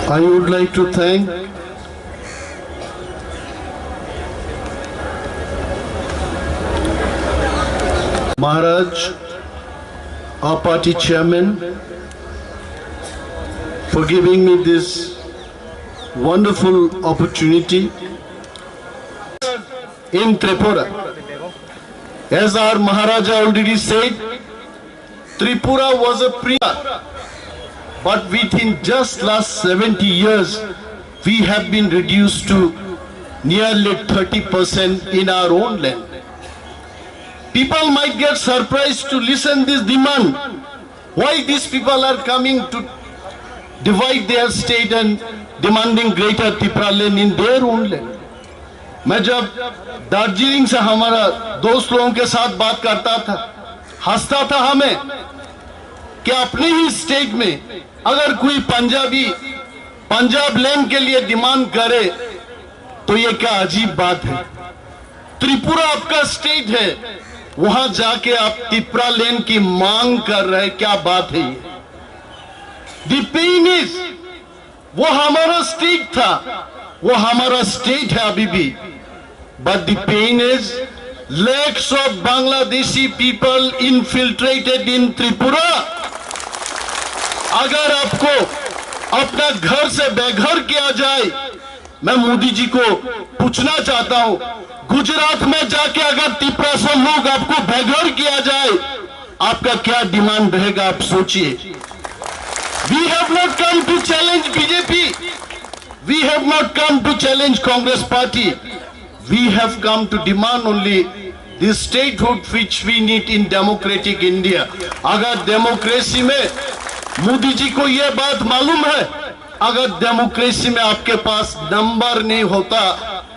I would like to thank Maharaj, our party chairman, for giving me this wonderful opportunity in Tripura. As our Maharaja already said, Tripura was a Priya, but within just last 70 years, we have been reduced to nearly 30% in our own land. People might get surprised to listen this demand. Why these people are coming to divide their state and demanding greater Tripura land in their own land? मैं जब दार्जिलिंग से हमारा दोस्त लोगों के साथ बात करता था, हंसता था हमें कि अपने ही स्टेट में अगर कोई पंजाबी पंजाब लैंड के लिए डिमांड करे तो ये क्या अजीब बात है। त्रिपुरा आपका स्टेट है, वहां जाके आप त्रिपुरा लैंड की मांग कर रहे, क्या बात है ये। द पेन इज, वो हमारा स्टेट था, वो हमारा स्टेट है अभी भी, but the pain is lakhs of Bangladeshi people infiltrated in Tripura. अगर आपको अपना घर से बेघर किया जाए, मैं मोदी जी को पूछना चाहता हूं, गुजरात में जाके अगर त्रिपुरा से लोग आपको बेघर किया जाए, आपका क्या डिमांड रहेगा, आप सोचिए। We have not come to challenge BJP. We have not come to challenge Congress party. We have come to demand only the statehood which we need in democratic India. अगर डेमोक्रेसी में मोदी जी को यह बात मालूम है, अगर डेमोक्रेसी में आपके पास नंबर नहीं होता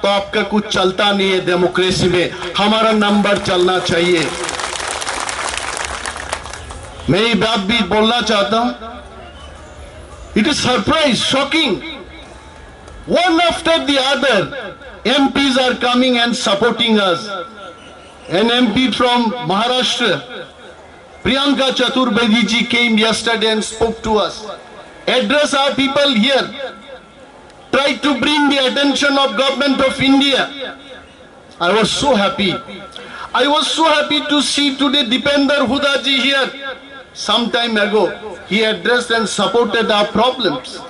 तो आपका कुछ चलता नहीं है। डेमोक्रेसी में हमारा नंबर चलना चाहिए। मैं ये बात भी बोलना चाहता हूं, it is surprise, shocking. One after the other, MPs are coming and supporting us. An MP from Maharashtra, Priyanka Chaturvedi ji, came yesterday and spoke to us, address our people here, try to bring the attention of government of India. I was so happy. I was so happy to see today Dipender Huda ji here. Some time ago, he addressed and supported our problems.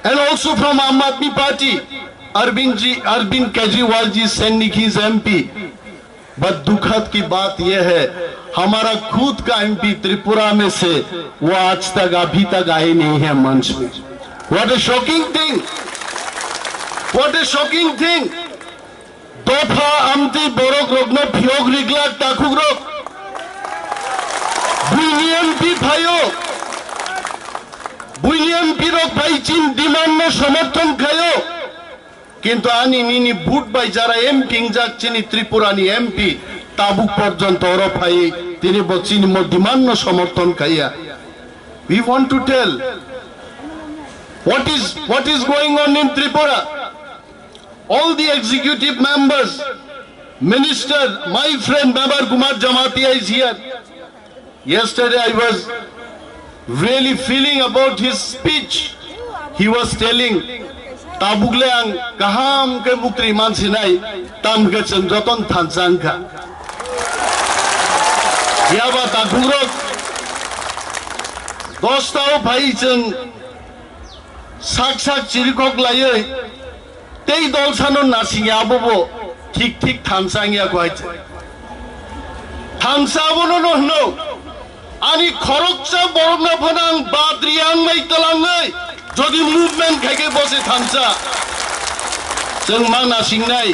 And also from Aam Aadmi Party, Arvind Kejriwal ji sending his MP. But दुखद की बात यह है, हमारा खुद का MP Tripura में से वो आज तक अभी तक आए नहीं है मंच में। What a shocking thing! What a shocking thing! दोफा अमती Borok रोगनो फियोग रिगला टाकुक रोक बुनियम पी भाइयों बुनियम पी रोक भाई चीन डिमांड में समर्थन खायो কিন্তু আনি নিনি ভোট বাই যারা এমপি যাচ্ছেন ত্রিপুরানি এমপি তাবুক পর্যন্ত ওরফাই তিনি বলছেন ডিমান্ড সমর্থন খাইয়া। We want to tell what is going on in Tripura. All the executive members, minister, my friend Member Kumar Jamatia is here. Yesterday I was really feeling about his speech. He was telling ताबुगले आं कहाम के मुक्ति मानसी नहीं ताम के चंद्रतन थांसांगा या बात आगुरोक दोस्ताओ भाई चंग साक्षात चिरिकोक लाये तेई दोलसानो नासिंगा बोबो ठीक ठीक थांसांगा को आइचे थांसाबोनो नो आनी खरोकचा बोरना फनांग बाद्रियांग में तलांगै যদি মুভমেন্ট খাইকে বসে থামছা जों माना सिंनाय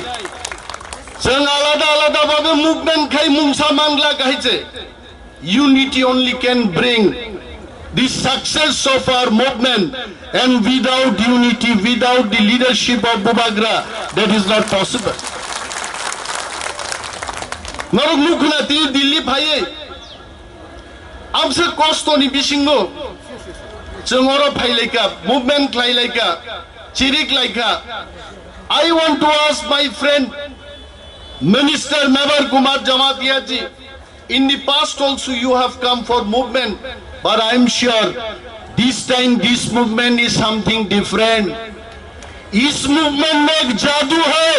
जों आलादा आलादा भाবে মুভমেন্ট খাই মুংसा मांगला गाइছে unity only can bring the success of our movement, and without unity, without the leadership of Bubagra, that is not possible. नरक मुखना ती दिल्ली भाई आपसे कष्ट नि बिसिंगो जोंरो फाइलाइका मूवमेंट लाइलाइका चिरिक लाइका। I want to ask my friend Minister Member Kumar Jamatia ji, in the past also you have come for movement, but I am sure This time this movement is something different. इस movement में एक जादू है,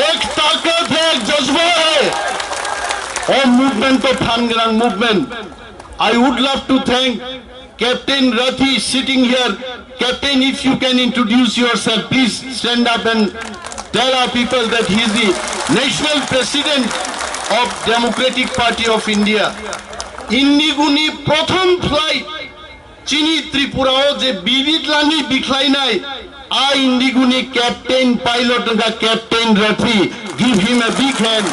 एक ताकत है, एक जज्बा है, और मूवमेंट तो फानग्रांग movement. I would love to thank Captain Rathi sitting here. Captain, if you can introduce yourself, please stand up and tell our people that he is the national president of Democratic Party of India. Indiguni prothom flight chini Tripurao je bidit lani biklai nai. A Indiguni captain pilot nga Captain Rathi. Give him a big hand.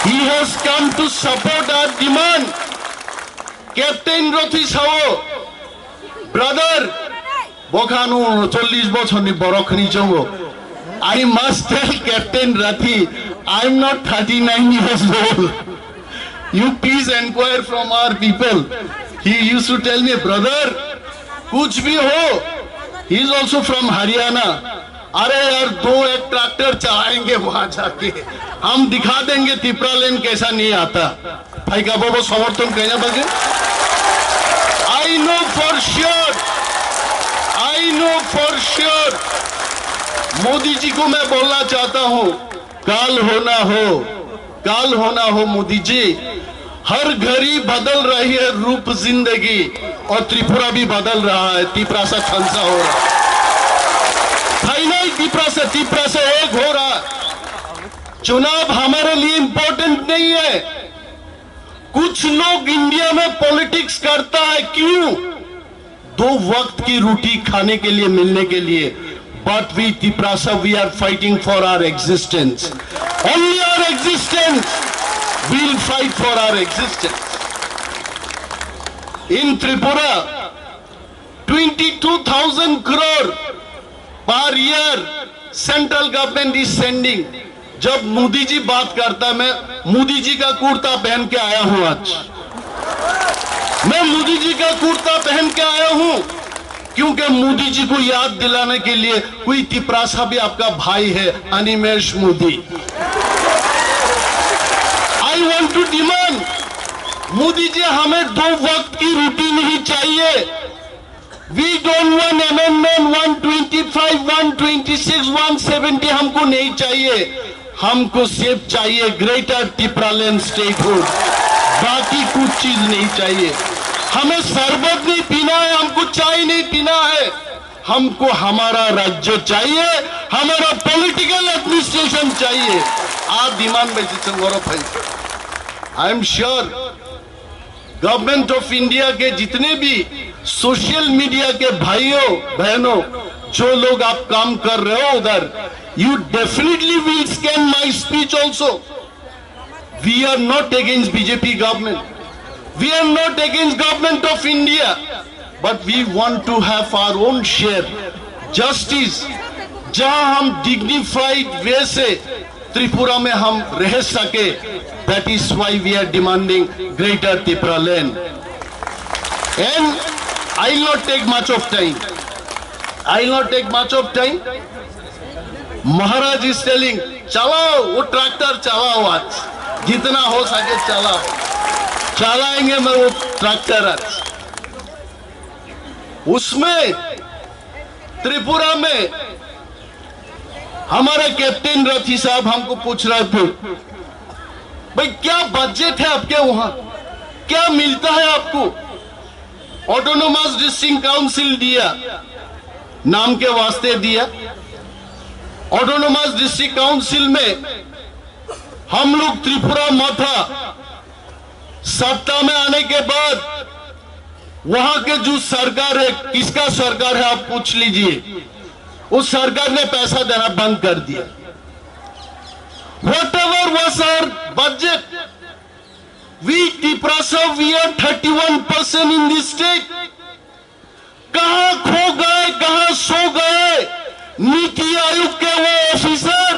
He has come to support our demand. Captain Rathi sao brother bokhanu 40 bochor ni borokhni chongo. I must tell Captain Rathi, I am not 39 years old. You please inquire from our people. He used to tell me, brother, kuch bhi ho. He is also from Haryana. अरे यार दो एक tractor चलाएंगे वहां जाके, हम दिखा देंगे तिपरा लेन कैसा नहीं आता. भाई का वो समर्थन कहना बगे. I know for sure, Modi ji को मैं बोलना चाहता हूं, काल होना हो मोदी जी. हर घड़ी बदल रही है रूप जिंदगी, और त्रिपुरा भी बदल रहा है. त्रिपुरा से खंसा हो रहा है, नहीं त्रिपुरा से एक हो रहा. चुनाव हमारे लिए इंपॉर्टेंट नहीं है. कुछ लोग इंडिया में पॉलिटिक्स करता है, क्यों? 2 वक्त की रोटी खाने के लिए, मिलने के लिए. But we Tiprasa, we are fighting for our existence. Only our existence. We'll fight for our existence. In Tripura, 22,000 crore per year central government is sending. जब मोदी जी बात करता है, मैं मोदी जी का कुर्ता पहन के आया हूं. आज मैं मोदी जी का कुर्ता पहन के आया हूं, क्योंकि मोदी जी को याद दिलाने के लिए कोई तिपरासा भी आपका भाई है, Animesh Modi. I want to demand, Modi ji हमें 2 वक्त की रोटी नहीं चाहिए. वी डोंट वांट अमेंडमेंट 125, 126, 170 हमको नहीं चाहिए. हमको सिर्फ चाहिए ग्रेटर त्रिपुरालैंड स्टेटहुड, बाकी कुछ चीज नहीं चाहिए. हमें शरबत नहीं पीना है, हमको चाय नहीं पीना है. हमको हमारा राज्य चाहिए, हमारा पॉलिटिकल एडमिनिस्ट्रेशन चाहिए. आप डिमांड बेसिस गौरव भाई, I am sure government of India के जितने भी सोशल मीडिया के भाइयों बहनों, जो लोग आप काम कर रहे हो उधर, you definitely will scan my speech also. We are not against BJP government. We are not against government of India. But we want to have our own share. Justice. जहां हम dignified way से त्रिपुरा में हम रह सके. That is why we are demanding greater Tripura land. And I will not take much of time. Maharaj is telling, चलाओ वो tractor, चलाओ आज जितना हो सके चलाओ. चलाएंगे मैं वो ट्रैक्टर आज. उसमें त्रिपुरा में हमारे कैप्टन रथी साहब हमको पूछ रहे थे, भाई क्या बजट है आपके वहां, क्या मिलता है आपको? ऑटोनोमस डिस्ट्रिक्ट काउंसिल दिया, नाम के वास्ते दिया. ऑटोनोमस डिस्ट्रिक्ट काउंसिल में हम लोग त्रिपुरा माथा सत्ता में आने के बाद वहां के जो सरकार है, किसका सरकार है आप पूछ लीजिए, उस सरकार ने पैसा देना बंद कर दिया. Whatever was our budget, we Tiprasa, we are 31% in this state. कहां खो गए, कहां सो गए नीति आयोग के वो ऑफिसर,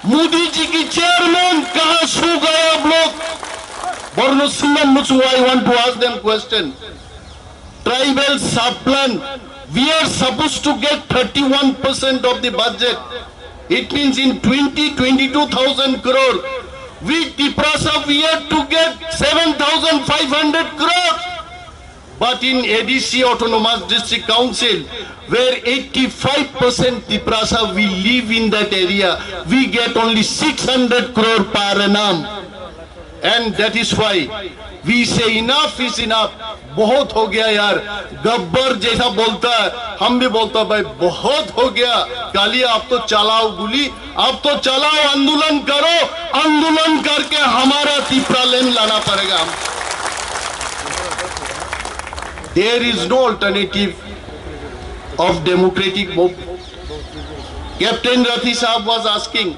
मोदी जी की चेयरमैन, कहां सो गए अब लोग? Borno Simon Mutsu, I want to ask them question. Tribal sub-plan, we are supposed to get 31% of the budget. It means in 22,000 crore. We Tiprasa, we have to get 7,500 crore. But in ADC Autonomous District Council, where 85% Tiprasa we live in that area, we get only 600 crore per annum. And that is why we say enough is enough. बहुत हो गया यार, गब्बर जैसा बोलता है, हम भी बोलता भाई बहुत हो गया। काली आप तो चलाओ गोली, आप तो चलाओ, आंदोलन करो, आंदोलन करके हमारा तिपरा लेन लाना पड़ेगा। There is no alternative of democratic movement. Captain Rathi साहब was asking,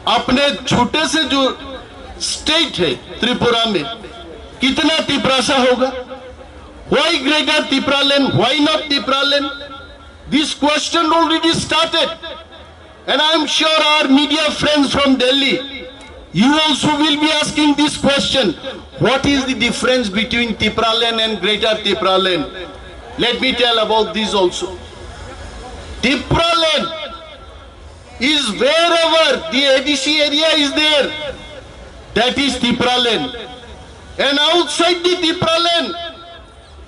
अपने छोटे से जो स्टेट है त्रिपुरा में कितना तिपरासा होगा? Why greater Tipraland? Why not Tipraland? This question already started, and I am sure our media friends from Delhi, you also will be asking this question. What is the difference between Tipraland and greater Tipraland? Let me tell about this also. Tipraland is wherever the ADC area is there. That is Tipraland. And outside the Tipraland,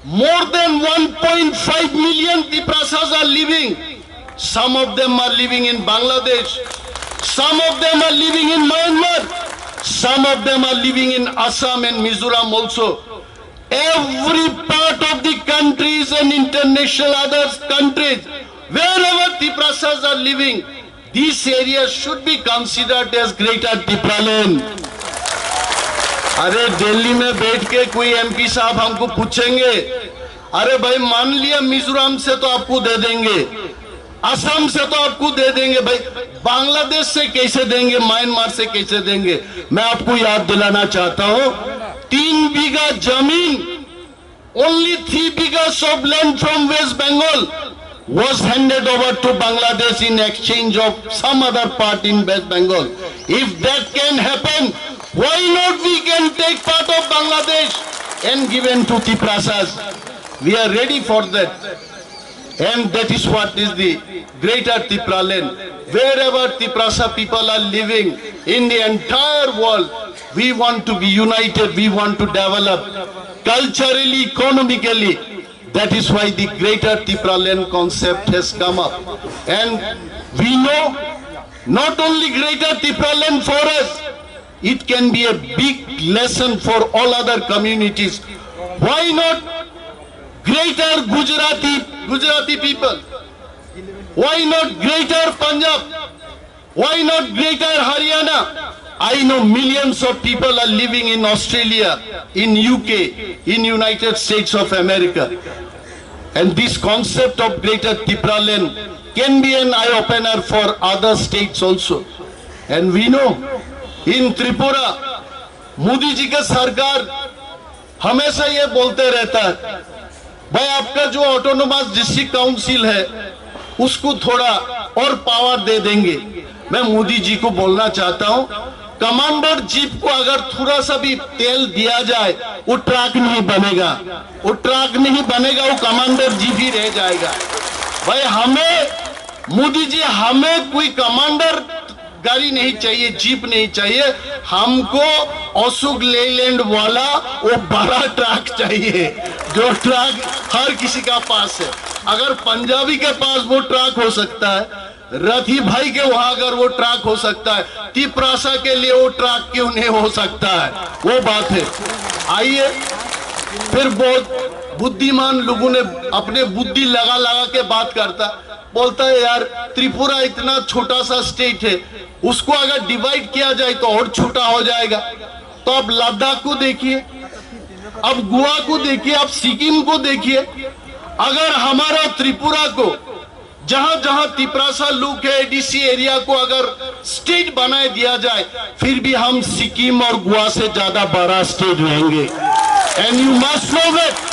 more than 1.5 million Tiprasas are living. Some of them are living in Bangladesh. Some of them are living in Myanmar. Some of them are living in Assam and Mizoram also. Every part of the countries and international other countries, wherever Tiprasas are living, these areas should be considered as greater Tipraland. अरे दिल्ली में बैठ के कोई MP साहब हमको पूछेंगे, अरे भाई मान लिया मिजोरम से तो आपको दे देंगे, असम से तो आपको दे देंगे, भाई बांग्लादेश से कैसे देंगे, म्यांमार से कैसे देंगे? मैं आपको याद दिलाना चाहता हूं, 3 बीघा जमीन, only 3 bigha of land from West Bengal was handed over to Bangladesh in exchange of some other part in West Bengal. If that can happen, why not we can take part of Bangladesh and given to Tiprasas? We are ready for that. And that is what is the greater Tipraland. Wherever Tiprasa people are living in the entire world, we want to be united, we want to develop culturally, economically. That is why the greater Tipraland concept has come up. And we know not only greater Tipraland for us, it can be a big lesson for all other communities. Why not greater Gujarati people? Why not greater Punjab? Why not greater Haryana? I know millions of people are living in Australia, in UK, in United States of America. And this concept of greater Tipraland can be an eye-opener for other states also. And we know, in Tripura, Modi ji का सरकार हमेशा ये बोलते रहता है, भाई आपका जो ऑटोनोमस डिस्ट्रिक्ट काउंसिल है उसको थोड़ा और पावर दे देंगे। मैं मोदी जी को बोलना चाहता हूं, कमांडर जीप को अगर थोड़ा सा भी तेल दिया जाए वो ट्रक नहीं बनेगा, वो ट्रक नहीं बनेगा, वो कमांडर जीप ही रह जाएगा। भाई हमें मोदी जी, हमें कोई कमांडर गाड़ी नहीं चाहिए, जीप नहीं चाहिए, हमको अशोक लेलैंड वाला वो बड़ा ट्रक चाहिए, जो ट्रक हर किसी का पास है। अगर पंजाबी के पास वो ट्रक हो सकता है, रथी भाई के वहां अगर वो ट्रक हो सकता है, तिपरासा के लिए वो ट्रक क्यों नहीं हो सकता है? वो बात है। आइए, फिर बहुत बुद्धिमान लोगों ने अपने बुद्धि लगा लगा के बात करता, बोलता है यार त्रिपुरा इतना छोटा सा स्टेट है, उसको अगर डिवाइड किया जाए तो और छोटा हो जाएगा। तो अब लद्दाख को देखिए, अब गोवा को देखिए, अब सिक्किम को देखिए। अगर हमारा त्रिपुरा को जहां जहां तिपरासा लोग है, एडीसी एरिया को अगर स्टेट बनाए दिया जाए, फिर भी हम सिक्किम और गोवा से ज्यादा बड़ा स्टेट रहेंगे। And you must know that.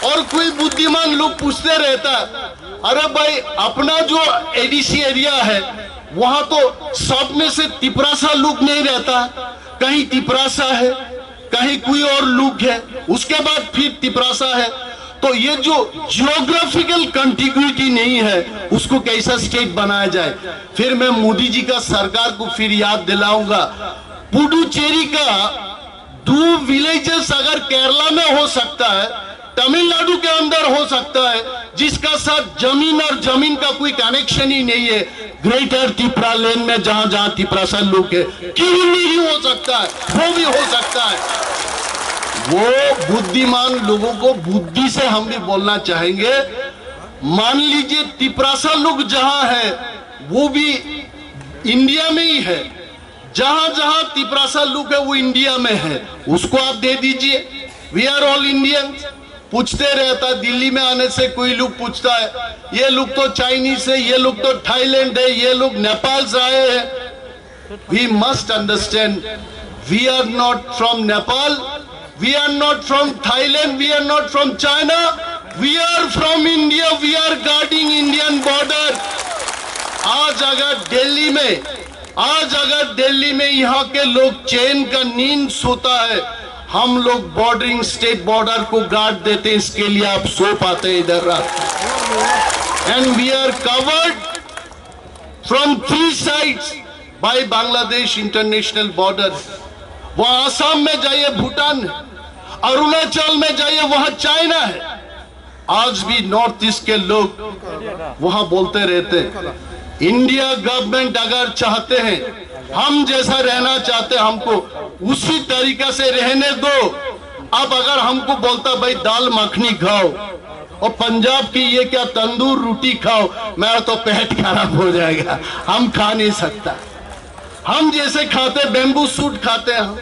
और कोई बुद्धिमान लोग पूछते रहता है, अरे भाई अपना जो एडीसी एरिया है वहां तो सब में से तिपरासा लोग नहीं रहता, कहीं तिपरासा है, कहीं कोई और लोग है, उसके बाद फिर तिपरासा है। तो ये जो जियोग्राफिकल कंटिग्यूटी नहीं है, उसको कैसा स्टेट बनाया जाए? फिर मैं मोदी जी का सरकार को फिर याद दिलाऊंगा, पुडुचेरी का 2 विलेजेस अगर केरला में हो सकता है, तमिलनाडु के अंदर हो सकता है, जिसका साथ जमीन और जमीन का कोई कनेक्शन ही नहीं है, ग्रेटर तिपरा लेन में जहां जहां तिपरासा लोग है, क्यों नहीं हो सकता है? वो भी हो सकता है। वो बुद्धिमान लोगों को बुद्धि से हम भी बोलना चाहेंगे। मान लीजिए तिपरासा लोग जहां है वो भी इंडिया में ही है, जहां जहां तिपरासा लोग है वो इंडिया में है, उसको आप दे दीजिए। We are all Indians. पूछते रहता, दिल्ली में आने से कोई लोग पूछता है, ये लोग तो चाइनीज है, ये लोग तो थाईलैंड है, ये लोग नेपाल से आए हैं। We must understand, we are not from Nepal, we are not from Thailand, we are not from China, we are from India, we are guarding Indian border. आज अगर दिल्ली में यहाँ के लोग चैन का नींद सोता है, हम लोग बॉर्डरिंग स्टेट बॉर्डर को गार्ड देते हैं, इसके लिए आप सो पाते हैं इधर रात। And we are covered from 3 sides by Bangladesh international border. वहां आसाम में जाइए भूटान है, अरुणाचल में जाइए वहां चाइना है। आज भी नॉर्थ ईस्ट के लोग वहां बोलते रहते हैं, इंडिया गवर्नमेंट अगर चाहते हैं हम जैसा रहना चाहते हैं, हमको उसी तरीका से रहने दो। अब अगर हमको बोलता भाई दाल मखनी खाओ और पंजाब की ये क्या तंदूर रोटी खाओ, मेरा तो पेट खराब हो जाएगा, हम खा नहीं सकता। हम जैसे खाते बेम्बू सूट खाते हैं, हम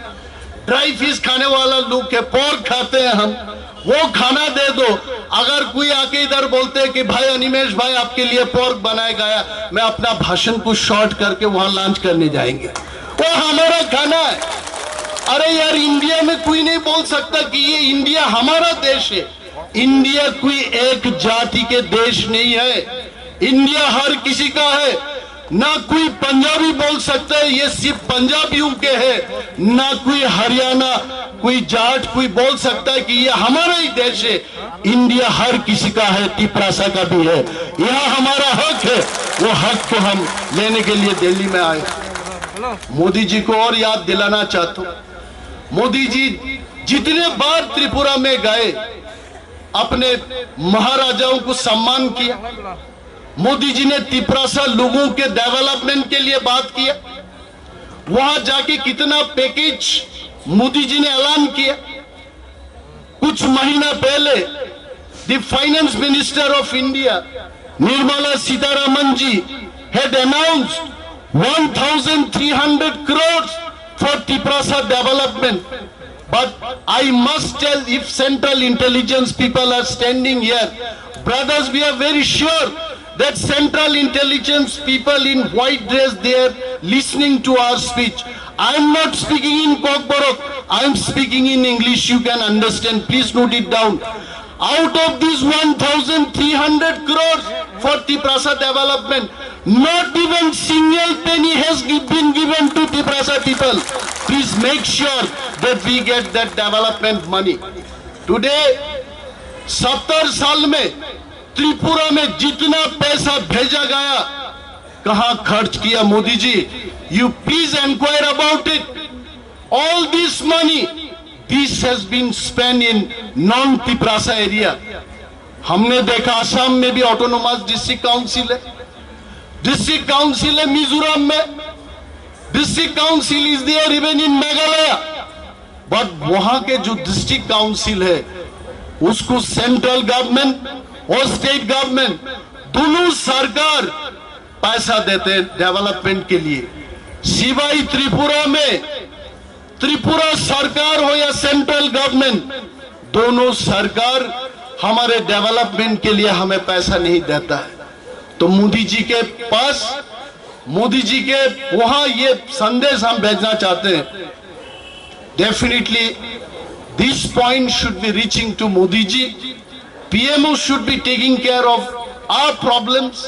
ड्राई फिश खाने वाला लोग है, पोर्क खाते हैं, हम वो खाना दे दो। अगर कोई आके इधर बोलते हैं कि भाई अनिमेश भाई आपके लिए पोर्क बनाया गया, मैं अपना भाषण को शॉर्ट करके वहां लॉन्च करने जाएंगे, वो हमारा खाना है। अरे यार, इंडिया में कोई नहीं बोल सकता कि ये इंडिया हमारा देश है। इंडिया कोई एक जाति के देश नहीं है, इंडिया हर किसी का है। ना कोई पंजाबी बोल सकता है ये सिर्फ पंजाबियों के है, ना कोई हरियाणा, कोई जाट कोई बोल सकता है कि ये हमारा ही देश है। इंडिया हर किसी का है, तिपरासा का भी है। यह हमारा हक है, वो हक को हम लेने के लिए दिल्ली में आए। मोदी जी को और याद दिलाना चाहता हूं, मोदी जी जितने बार त्रिपुरा में गए अपने महाराजाओं को सम्मान किया। मोदी जी ने तिपरासा लोगों के डेवलपमेंट के लिए बात किया। वहां जाके कितना पैकेज मोदी जी ने ऐलान किया। कुछ महीना पहले the finance minister of India Nirmala Sitharaman ji had announced 1,300 crores for Tiprasa development. But I must tell, if central intelligence people are standing here, brothers, we are very sure that central intelligence people in white dress, they are listening to our speech. I am not speaking in Kokborok, I am speaking in English, you can understand, please note it down. Out of these 1,300 crores for Tiprasa development, not even single penny has been given to Tiprasa people. Please make sure that we get that development money. Today, 70 साल में त्रिपुरा में जितना पैसा भेजा गया, कहां खर्च किया Modi ji? You please inquire about it. All this money, this has been spent in non-Tiprasa area. हमने देखा असम में भी ऑटोनोमस डिस्ट्रिक्ट काउंसिल है, डिस्ट्रिक्ट काउंसिल है मिजोरम में, district council is there even in Meghalaya. But वहां के जो डिस्ट्रिक्ट काउंसिल है उसको सेंट्रल गवर्नमेंट और स्टेट गवर्नमेंट दोनों सरकार पैसा देते हैं डेवलपमेंट के लिए। सिवाय त्रिपुरा में, त्रिपुरा सरकार हो या सेंट्रल गवर्नमेंट, दोनों सरकार हमारे डेवलपमेंट के लिए हमें पैसा नहीं देता है। तो मोदी जी के पास, मोदी जी के वहां ये संदेश हम भेजना चाहते हैं। Definitely this point should be reaching to Modi ji. PMO should be taking care of our problems,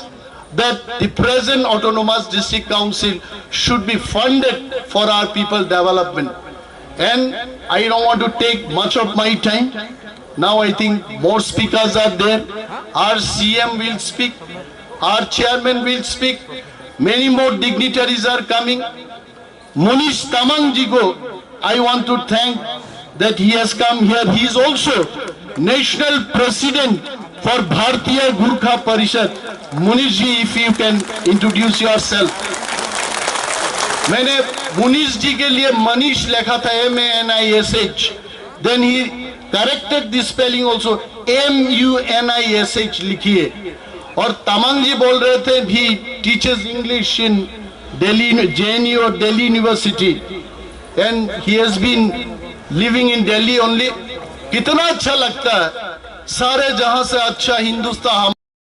that the present autonomous district council should be funded for our people development. And I don't want to take much of my time. Now I think more speakers are there. Our CM will speak, our chairman will speak, many more dignitaries are coming. Munish Tamang ji ko I want to thank that he has come here. He is also national president for Bharatiya Gurkha Parishad. Munish ji, if you can introduce yourself. मैंने मुनीश जी के लिए मनीष लिखा था MANISH. Then he corrected the spelling also, MUNISH लिखिए. और तमंग जी बोल रहे थे he teaches English in Delhi, JNU or Delhi University, and he has been living in Delhi only. कितना अच्छा लगता है, सारे जहां से अच्छा हिंदुस्तान